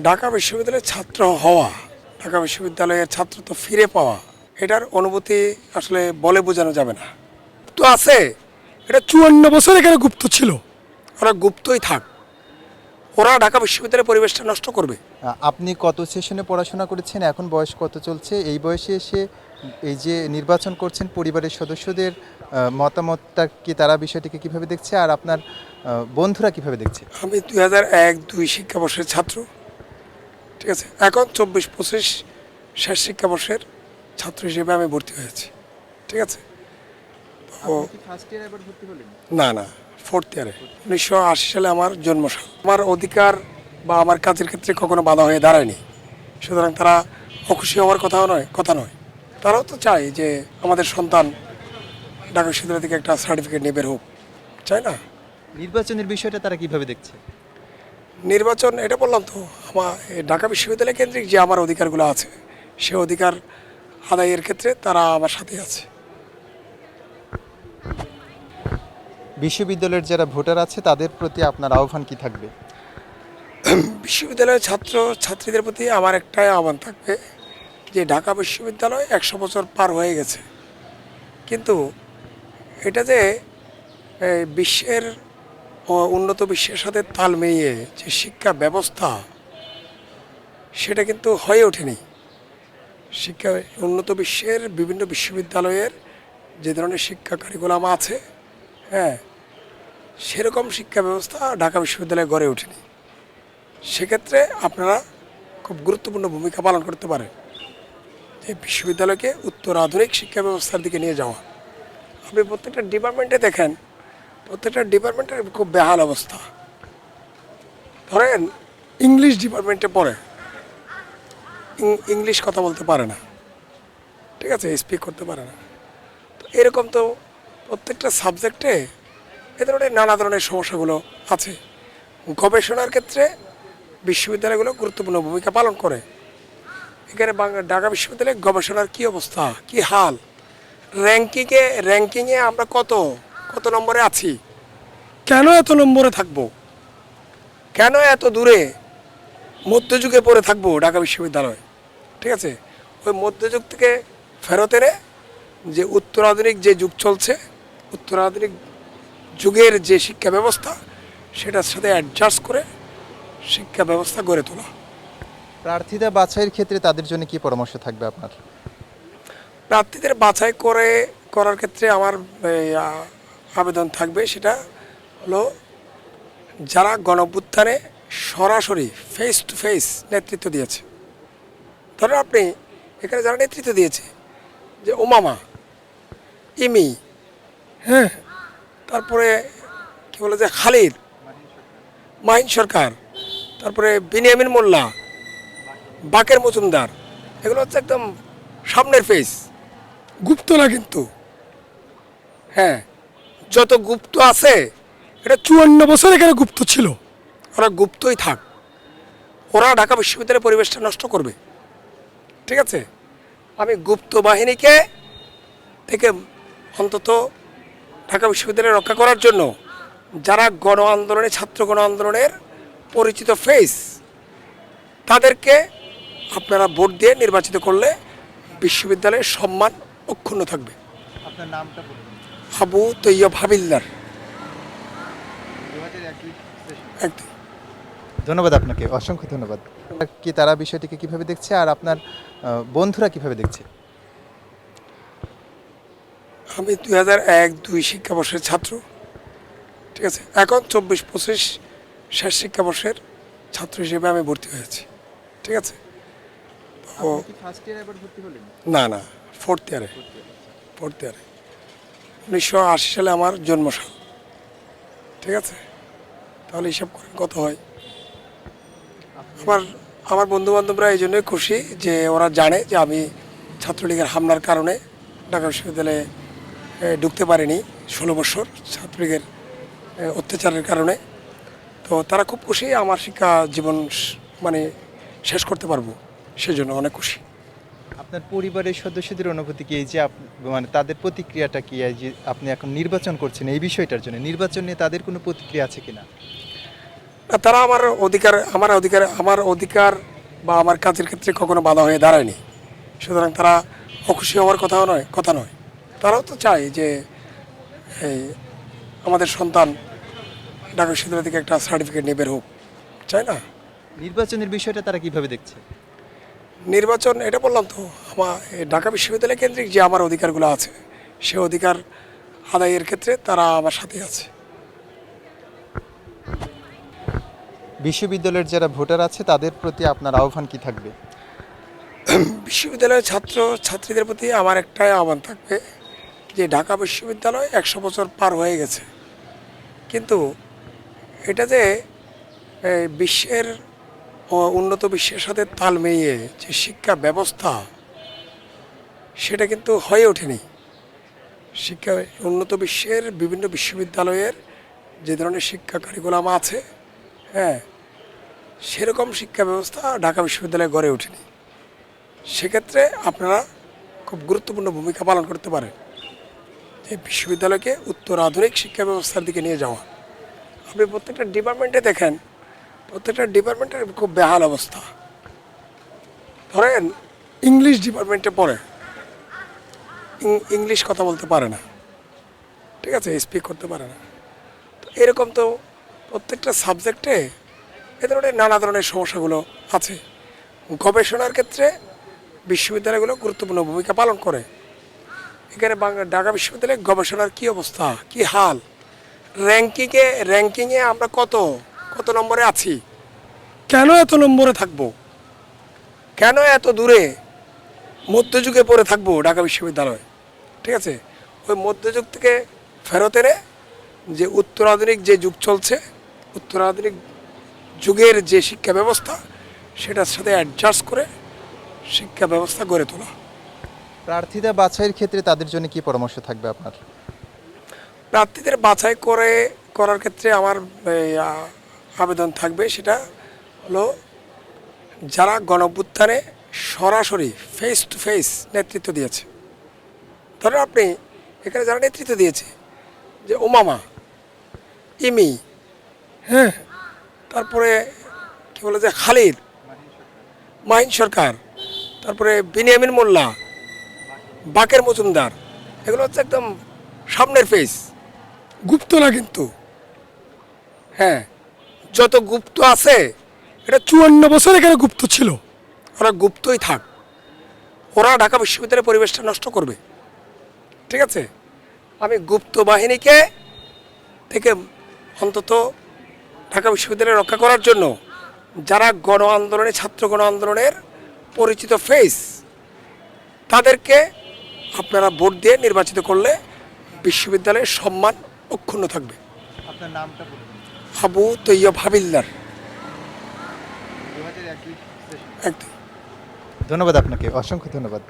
ঢাকা বিশ্ববিদ্যালয়ের ছাত্র হওয়া, ঢাকা বিশ্ববিদ্যালয়ের ছাত্র তো ফিরে পাওয়া, এটার অনুভূতি আসলে বলে বোঝানো যাবে না। তো আছে, এটা 54 বছর এখানে গুপ্ত ছিল, ওরা গুপ্তই থাক, ওরা ঢাকা বিশ্ববিদ্যালয়ের পরিবেশটা নষ্ট করবে। আপনি কত সেশনে পড়াশোনা করেছেন, এখন বয়স কত চলছে? এই বয়সে এসে এই যে নির্বাচন করছেন, পরিবারের সদস্যদের মতামতটা কি, তারা বিষয়টিকে কিভাবে দেখছে, আর আপনার বন্ধুরা কিভাবে দেখছে? আমি 2001-2 শিক্ষাবর্ষের ছাত্র, ঠিক আছে। এখন 24-25 শেষ শিক্ষাবর্ষের ছাত্র হিসেবে আমি ভর্তি হয়েছি, ঠিক আছে। তো ফার্স্ট ইয়ার এবার ভর্তি হলেন? না না, 4th ইয়ারে। 1980 সালে আমার জন্মসাল। আমার অধিকার বা আমার কাজের ক্ষেত্রে কখনো বাধা হয়ে দাঁড়ায়নি, সুতরাং তারা অখুশি হওয়ার কথা নয়। তারাও তো চায় যে আমাদের সন্তান ঢাকা বিশ্ববিদ্যালয় থেকে একটা সার্টিফিকেট নিয়ে বের হোক, চায় না? নির্বাচনের বিষয়টা তারা কিভাবে দেখছে? নির্বাচন, এটা বললাম তো, আমার ঢাকা বিশ্ববিদ্যালয় কেন্দ্রিক যে আমার অধিকারগুলো আছে, সে অধিকার আদায়ের ক্ষেত্রে তারা আমার সাথে আছে। বিশ্ববিদ্যালয়ের যারা ভোটার আছে তাদের প্রতি আপনার আহ্বান কি থাকবে? বিশ্ববিদ্যালয়ের ছাত্র ছাত্রীদের প্রতি আমার একটাই আহ্বান থাকবে যে ঢাকা বিশ্ববিদ্যালয় 100 বছর পার হয়ে গেছে, কিন্তু এটা যে বিশ্বের উন্নত বিশ্বের সাথে তাল মিলিয়ে যে শিক্ষা ব্যবস্থা, সেটা কিন্তু হয়ে ওঠেনি। শিক্ষা উন্নত বিশ্বের বিভিন্ন বিশ্ববিদ্যালয়ের যে ধরনের শিক্ষা কারিকুলাম আছে, হ্যাঁ, সেরকম শিক্ষা ব্যবস্থা ঢাকা বিশ্ববিদ্যালয়ে গড়ে ওঠেনি। সেক্ষেত্রে আপনারা খুব গুরুত্বপূর্ণ ভূমিকা পালন করতে পারেন যে বিশ্ববিদ্যালয়কে উত্তর আধুনিক শিক্ষা ব্যবস্থার দিকে নিয়ে যাওয়া। আপনি প্রত্যেকটা ডিপার্টমেন্টে দেখেন, প্রত্যেকটা ডিপার্টমেন্টের খুব বেহাল অবস্থা। ধরেন ইংলিশ ডিপার্টমেন্টে পড়ে, ইংলিশ কথা বলতে পারে না, ঠিক আছে, স্পিক করতে পারে না। তো এরকম তো প্রত্যেকটা সাবজেক্টে এ ধরনের নানা ধরনের সমস্যাগুলো আছে। গবেষণার ক্ষেত্রে বিশ্ববিদ্যালয়গুলো গুরুত্বপূর্ণ ভূমিকা পালন করে। এখানে ঢাকা বিশ্ববিদ্যালয়ে গবেষণার কি অবস্থা, কি হাল! র্যাঙ্কিংয়ে আমরা কত কত নম্বরে আছি? কেন এত নম্বরে থাকবো? কেন এত দূরে মধ্যযুগে পড়ে থাকবো ঢাকা বিশ্ববিদ্যালয়? ঠিক আছে, ওই মধ্যযুগ থেকে ফেরত এনে যে উত্তরাধুনিক যে যুগ চলছে, উত্তরাধুনিক যুগের যে শিক্ষা ব্যবস্থা, সেটার সাথে অ্যাডজাস্ট করে শিক্ষা ব্যবস্থা গড়ে তোলা। প্রার্থীদের বাছাইয়ের ক্ষেত্রে তাদের জন্য কি পরামর্শ থাকবে আপনার? প্রার্থীদের বাছাই করার ক্ষেত্রে আমার আবেদন থাকবে, সেটা হলো যারা গণঅভ্যুত্থানে সরাসরি ফেস টু ফেস নেতৃত্ব দিয়েছে। ধরেন আপনি এখানে যারা নেতৃত্ব দিয়েছে, যে ওমামা, ইমি, হ্যাঁ, তারপরে কি বলে যে খালিদ, মাহিন সরকার, তারপরে বিনিয়ামিন মোল্লা, বাকের মজুমদার, এগুলো হচ্ছে একদম সামনের ফেস, গুপ্ত না কিন্তু। হ্যাঁ, যত গুপ্ত আছে, এটা 54 বছর এখানে গুপ্ত ছিল, ওরা গুপ্তই থাক, ওরা ঢাকা বিশ্ববিদ্যালয়ের পরিবেশটা নষ্ট করবে, ঠিক আছে। আমি গুপ্ত বাহিনীকে থেকে অন্তত ঢাকা বিশ্ববিদ্যালয় রক্ষা করার জন্য যারা গণ আন্দোলনে, ছাত্র গণ আন্দোলনের পরিচিত ফেস, তাদেরকে আপনারা ভোট দিয়ে নির্বাচিত করলে বিশ্ববিদ্যালয়ের সম্মান অক্ষুণ্ণ থাকবে। আপনার নামটা বলুন। আবু তৈয়ব হাবিলদার। একদম। ধন্যবাদ আপনাকে, অসংখ্য ধন্যবাদ। কি তারা বিষয়টিকে কিভাবে দেখছে, আর আপনার বন্ধুরা কিভাবে দেখছে? আমি 2001-2 শিক্ষাবর্ষের ছাত্র, ঠিক আছে। এখন 24-25 শেষ শিক্ষাবর্ষের ছাত্র হিসেবে আমি ভর্তি হয়েছি, ঠিক আছে। তো ফার্স্ট ইয়ার এবার ভর্তি হলেন? না না, 4th ইয়ারে। 1980 সালে আমার জন্মসাল, ঠিক আছে। তাহলে হিসাব করেন কত হয়। আমার বন্ধু বান্ধবরা এই জন্যই খুশি যে ওরা জানে যে আমি ছাত্রলীগের হামলার কারণে ঢাকা বিশ্ববিদ্যালয়ে ঢুকতে পারিনি 16 বছর, ছাত্রলীগের অত্যাচারের কারণে। তো তারা খুব খুশি আমার শিক্ষা জীবন মানে শেষ করতে পারবো, সেজন্য অনেক খুশি। আপনার পরিবারের সদস্যদের অনুভূতি কি, এই যে মানে তাদের প্রতিক্রিয়াটা কি, এই যে আপনি এখন নির্বাচন করছেন এই বিষয়টার জন্য, নির্বাচন নিয়ে তাদের কোনো প্রতিক্রিয়া আছে কিনা? না, তারা আমার অধিকার বা আমার কাজের ক্ষেত্রে কখনো বাধা হয়ে দাঁড়ায়নি। সুতরাং তারা অখুশি হওয়ার কথা নয়। তারাও তো চায় যে এই আমাদের সন্তান ঢাকা বিশ্ববিদ্যালয় থেকে একটা সার্টিফিকেট নিয়ে বের হোক, চাই না? নির্বাচনের বিষয়টা তারা কিভাবে দেখছে? নির্বাচন, এটা বললাম তো, আমার এই ঢাকা বিশ্ববিদ্যালয় কেন্দ্রিক যে আমার অধিকারগুলো আছে, সে অধিকার আদায়ের ক্ষেত্রে তারা আমার সাথে আছে। বিশ্ববিদ্যালয়ের যারা ভোটার আছে তাদের প্রতি আপনার আহ্বান কি থাকবে? বিশ্ববিদ্যালয়ের ছাত্রীদের প্রতি আমার একটাই আহ্বান থাকবে যে ঢাকা বিশ্ববিদ্যালয় 100 বছর পার হয়ে গেছে, কিন্তু এটা যে বিশ্বের উন্নত বিশ্বের সাথে তাল মিলিয়ে যে শিক্ষা ব্যবস্থা, সেটা কিন্তু হয়ে ওঠেনি। শিক্ষা উন্নত বিশ্বের বিভিন্ন বিশ্ববিদ্যালয়ের যে ধরনের শিক্ষা কারিকুলাম আছে, হ্যাঁ, সেরকম শিক্ষা ব্যবস্থা ঢাকা বিশ্ববিদ্যালয়ে গড়ে ওঠেনি। সেক্ষেত্রে আপনারা খুব গুরুত্বপূর্ণ ভূমিকা পালন করতে পারেন যে বিশ্ববিদ্যালয়কে উত্তর আধুনিক শিক্ষা ব্যবস্থার দিকে নিয়ে যাওয়া। আপনি প্রত্যেকটা ডিপার্টমেন্টে দেখেন, প্রত্যেকটা ডিপার্টমেন্টের খুব বেহাল অবস্থা। ধরেন ইংলিশ ডিপার্টমেন্টে পড়ে, ইংলিশ কথা বলতে পারে না, ঠিক আছে, স্পিক করতে পারে না। তো এরকম তো প্রত্যেকটা সাবজেক্টে এ ধরনের নানা ধরনের সমস্যাগুলো আছে। গবেষণার ক্ষেত্রে বিশ্ববিদ্যালয়গুলো গুরুত্বপূর্ণ ভূমিকা পালন করে। এখানে ঢাকা বিশ্ববিদ্যালয়ের গবেষণার কী অবস্থা, কী হাল! র্যাঙ্কিংয়ে আমরা কত নম্বরে আছি? কেন এত নম্বরে থাকবো? কেন এত দূরে মধ্যযুগে পড়ে থাকবো ঢাকা বিশ্ববিদ্যালয়? ঠিক আছে, ওই মধ্যযুগ থেকে ফেরত এনে যে উত্তরাধুনিক যে যুগ চলছে, উত্তরাধুনিক যুগের যে শিক্ষা ব্যবস্থা, সেটার সাথে অ্যাডজাস্ট করে শিক্ষা ব্যবস্থা গড়ে তোলা। প্রার্থীরা বাছাইয়ের ক্ষেত্রে তাদের জন্য কি পরামর্শ থাকবে আপনার? প্রার্থীদের বাছাই করার ক্ষেত্রে আমার আবেদন থাকবে, সেটা হলো যারা গণঅভ্যুত্থানে সরাসরি ফেস টু ফেস নেতৃত্ব দিয়েছে। ধরেন আপনি এখানে যারা নেতৃত্ব দিয়েছে, যে ওমামা, ইমি, হ্যাঁ, তারপরে কী বলে যে খালিদ, মাহিন সরকার, তারপরে বিনিয়ামিন মোল্লা, বাকের মজুমদার, এগুলো হচ্ছে একদম সামনের ফেস, গুপ্ত না কিন্তু। হ্যাঁ, যত গুপ্ত আছে, এটা 54 বছর এখানে গুপ্ত ছিল, ওরা গুপ্তই থাক, ওরা ঢাকা বিশ্ববিদ্যালয়ের পরিবেশটা নষ্ট করবে। ঠিক আছে, আমি গুপ্ত বাহিনীকে থেকে অন্তত ঢাকা বিশ্ববিদ্যালয় রক্ষা করার জন্য যারা ছাত্র গণ আন্দোলনের পরিচিত ফেস, তাদেরকে আপনারা ভোট দিয়ে নির্বাচিত করলে বিশ্ববিদ্যালয়ের সম্মান অক্ষুণ্ণ থাকবে। আপনার নামটা বলুন। আবু তৈয়ব হাবিলদার। 2001 একদম। ধন্যবাদ আপনাকে, অসংখ্য ধন্যবাদ।